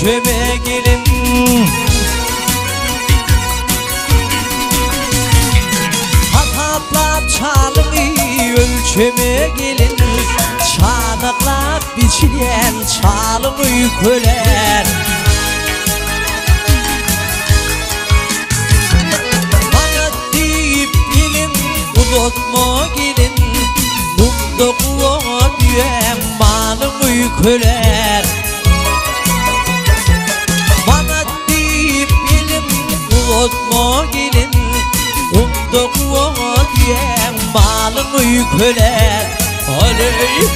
ölçeme gelin. Hataplap çalımı ölçeme gelin. Çanaklap biçilen çalımı köler. Bana deyip gelin uzatma gelin. Bunda kuva diyen malımı köler. Bana deyip gelin uzatma gelin. Bunda kuva diyen malımı köler. Aley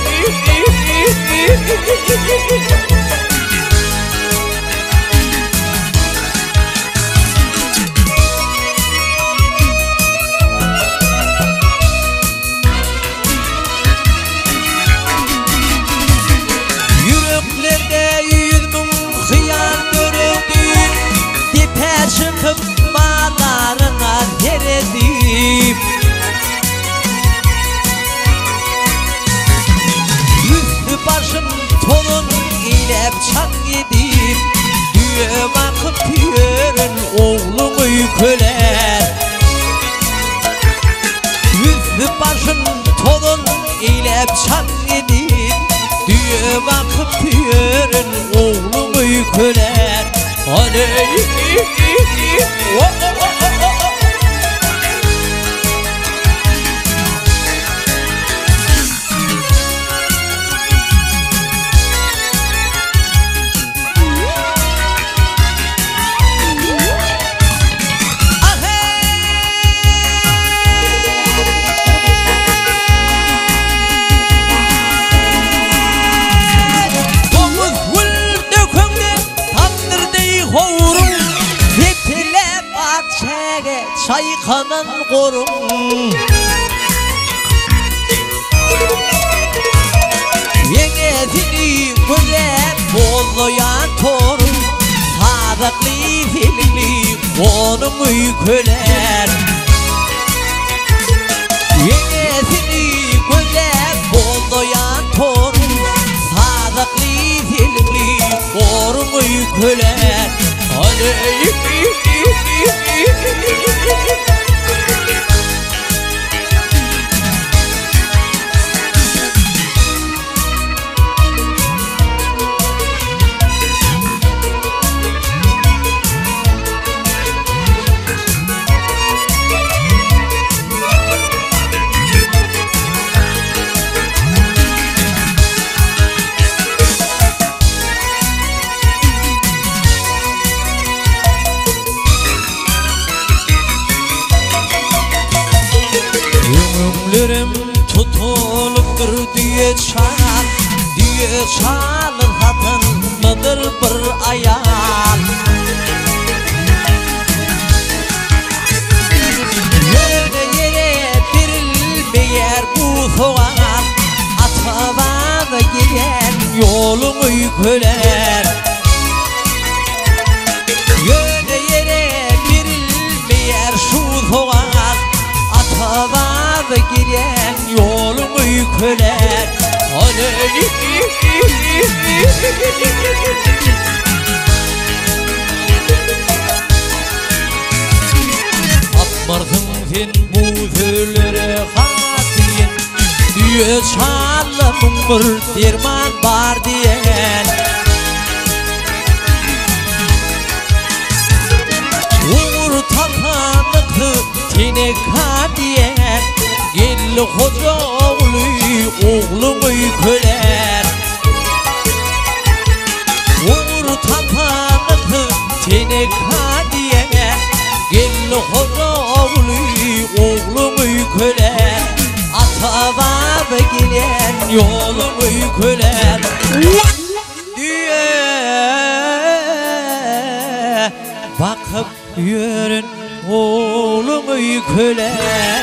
yüreklerde yüzüm hıyar görüldü. Dipe çıkıp bağlarına teredim. Başım tonun ilep çan yedim. Düğe bakıp yürün oğlumu köler. Üstü başım tonun ilep çan yedim. Düğe bakıp yürün oğlumu köler. Aley çaykanan korun. Yengesini görep bollayan torun. Sadıklı filmli onumu köler. Yengesini görep bollayan torun. Sadıklı filmli onumu köler. Aley tutuluptur diye çal. Diye çalır hatın mıdır bir ayal. Yere yere dirilmeyer bu soğan. Atavada gelen yolumu köler. Yere yere dirilmeyer şu soğan. Atavada gelen yolumu köler. Aley atmarsın sen bu söylere hatiyen. Diye çalımın bir derman var diyen. Uğur tapanlıklı tenek diyen. Gelli hoca oğlumu köler. Uğur tapanlıklı tenek diyen. Gelli hoca oğlumu köler. Atavada gelen yolumu köler. Diye bakıp yürün oğlumu köler.